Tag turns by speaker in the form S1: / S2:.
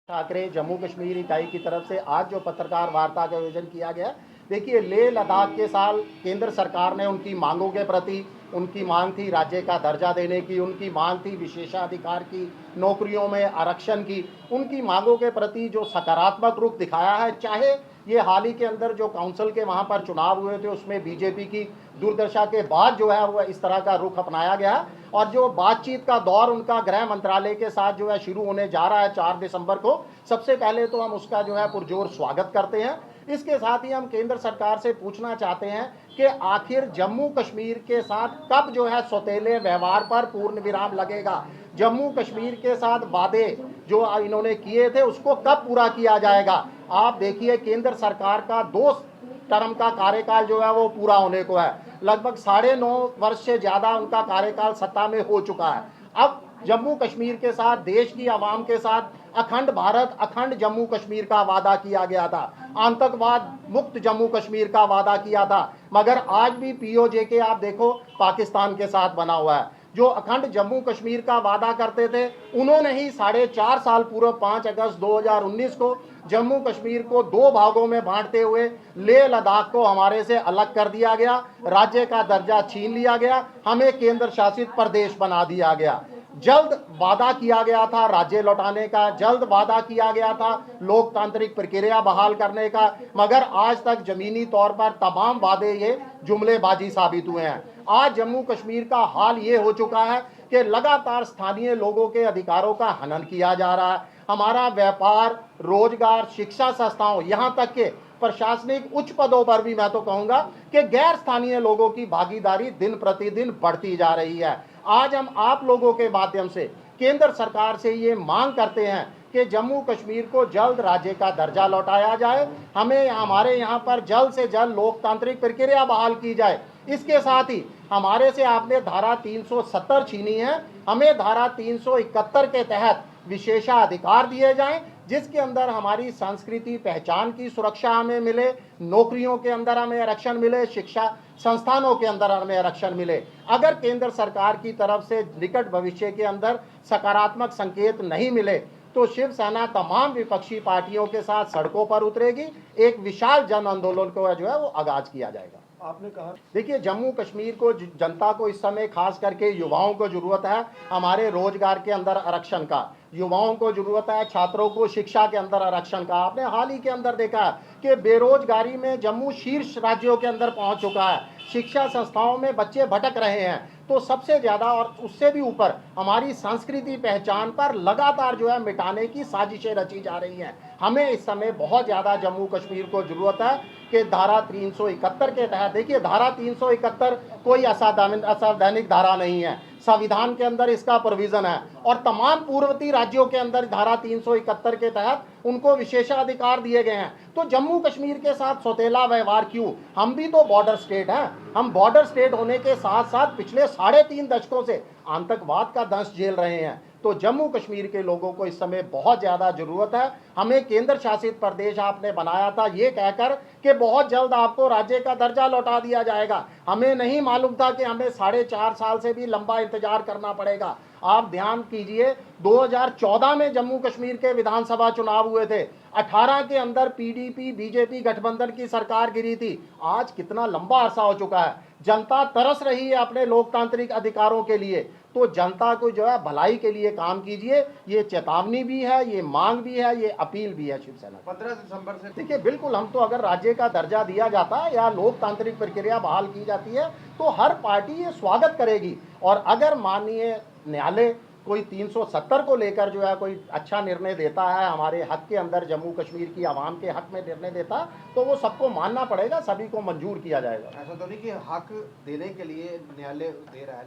S1: ठाकरे जम्मू कश्मीर इकाई की तरफ से आज जो पत्रकार वार्ता का आयोजन किया गया, देखिए लेह लद्दाख के साल केंद्र सरकार ने उनकी मांगों के प्रति, उनकी मांग थी राज्य का दर्जा देने की, उनकी मांग थी विशेषाधिकार की, नौकरियों में आरक्षण की, उनकी मांगों के प्रति जो सकारात्मक रुख दिखाया है। चाहे ये हाल ही के अंदर जो काउंसिल के वहाँ पर चुनाव हुए थे उसमें बीजेपी की दुर्दशा के बाद जो है वह इस तरह का रुख अपनाया गया, और जो बातचीत का दौर उनका गृह मंत्रालय के साथ जो है शुरू होने जा रहा है 4 दिसंबर को, सबसे पहले तो हम उसका जो है पुरजोर स्वागत करते हैं। इसके साथ ही हम केंद्र सरकार से पूछना चाहते हैं कि आखिर जम्मू कश्मीर के साथ कब जो है सौतेले व्यवहार पर पूर्ण विराम लगेगा। जम्मू कश्मीर के साथ वादे जो इन्होंने किए थे उसको कब पूरा किया जाएगा। आप देखिए केंद्र सरकार का 2 टर्म का कार्यकाल जो है वो पूरा होने को है, लगभग 9.5 वर्ष से ज़्यादा उनका कार्यकाल सत्ता में हो चुका है। अब जम्मू कश्मीर के साथ, देश की आवाम के साथ अखंड भारत, अखंड जम्मू कश्मीर का वादा किया गया था, आतंकवाद मुक्त जम्मू कश्मीर का वादा किया था, मगर आज भी पीओजे आप देखो पाकिस्तान के साथ बना हुआ है। जो अखंड जम्मू कश्मीर का वादा करते थे उन्होंने ही 4.5 साल पूर्व 5 अगस्त 2019 को जम्मू कश्मीर को 2 भागों में बांटते हुए लेह लद्दाख को हमारे से अलग कर दिया गया, राज्य का दर्जा छीन लिया गया, हमें केंद्र शासित प्रदेश बना दिया गया। जल्द वादा किया गया था राज्य लौटाने का, जल्द वादा किया गया था लोकतांत्रिक प्रक्रिया बहाल करने का, मगर आज तक जमीनी तौर पर तमाम वादे ये जुमलेबाजी साबित हुए हैं। आज जम्मू कश्मीर का हाल ये हो चुका है कि लगातार स्थानीय लोगों के अधिकारों का हनन किया जा रहा है। हमारा व्यापार, रोजगार, शिक्षा संस्थाओं, यहाँ तक के प्रशासनिक उच्च पदों पर भी मैं तो कहूँगा कि गैर स्थानीय लोगों की भागीदारी दिन प्रतिदिन बढ़ती जा रही है। आज हम आप लोगों के माध्यम से केंद्र सरकार से ये मांग करते हैं कि जम्मू कश्मीर को जल्द राज्य का दर्जा लौटाया जाए, हमें हमारे यहाँ पर जल्द से जल्द लोकतांत्रिक प्रक्रिया बहाल की जाए। इसके साथ ही हमारे से आपने धारा 370 छीनी है, हमें धारा 371 के तहत विशेषाधिकार दिए जाएं, जिसके अंदर हमारी संस्कृति पहचान की सुरक्षा हमें मिले, नौकरियों के अंदर हमें आरक्षण मिले, शिक्षा संस्थानों के अंदर हमें आरक्षण मिले। अगर केंद्र सरकार की तरफ से निकट भविष्य के अंदर सकारात्मक संकेत नहीं मिले तो शिवसेना तमाम विपक्षी पार्टियों के साथ सड़कों पर उतरेगी, एक विशाल जन आंदोलन को जो है वो आगाज किया जाएगा। आपने कहा, देखिए जम्मू कश्मीर को जनता को इस समय खास करके युवाओं को जरूरत है हमारे रोजगार के अंदर आरक्षण का, युवाओं को जरूरत है छात्रों को शिक्षा के अंदर आरक्षण का। आपने हाल ही के अंदर देखा है कि बेरोजगारी में जम्मू शीर्ष राज्यों के अंदर पहुंच चुका है, शिक्षा संस्थाओं में बच्चे भटक रहे हैं, तो सबसे ज़्यादा और उससे भी ऊपर हमारी संस्कृति पहचान पर लगातार जो है मिटाने की साजिशें रची जा रही हैं। हमें इस समय बहुत ज़्यादा जम्मू कश्मीर को ज़रूरत है कि धारा 371 के तहत, देखिए धारा 371 कोई असंवैधानिक धारा नहीं है, संविधान के अंदर इसका प्रोविज़न है, और तमाम पूर्ववर्ती राज्यों के अंदर धारा 371 के तहत उनको विशेषाधिकार दिए गए हैं। तो जम्मू कश्मीर के साथ सौतेला व्यवहार क्यों? हम भी तो बॉर्डर स्टेट हैं, हम बॉर्डर स्टेट होने के साथ साथ पिछले 3.5 दशकों से आतंकवाद का दंश झेल रहे हैं। तो जम्मू कश्मीर के लोगों को इस समय बहुत ज़्यादा ज़रूरत है। हमें केंद्र शासित प्रदेश आपने बनाया था ये कहकर कि बहुत जल्द आपको राज्य का दर्जा लौटा दिया जाएगा, हमें नहीं मालूम था कि हमें 4.5 साल से भी लंबा इंतजार करना पड़ेगा। आप ध्यान कीजिए 2014 में जम्मू कश्मीर के विधानसभा चुनाव हुए थे, 18 के अंदर पीडीपी बीजेपी गठबंधन की सरकार गिरी थी। आज कितना लंबा अरसा हो चुका है, जनता तरस रही है अपने लोकतांत्रिक अधिकारों के लिए। तो जनता को जो है भलाई के लिए काम कीजिए, ये चेतावनी भी है, ये मांग भी है, ये अपील भी है शिवसेना।
S2: 15 दिसंबर से
S1: देखिए बिल्कुल, हम तो अगर राज्य का दर्जा दिया जाता है या लोकतांत्रिक प्रक्रिया बहाल की जाती है तो हर पार्टी ये स्वागत करेगी, और अगर माननीय न्यायालय कोई 370 को लेकर जो है कोई अच्छा निर्णय देता है, हमारे हक के अंदर जम्मू कश्मीर की आवाम के हक में निर्णय देता, तो वो सबको मानना पड़ेगा, सभी को मंजूर किया जाएगा।
S2: ऐसा तो नहीं कि हक देने के लिए न्यायालय दे रहा है,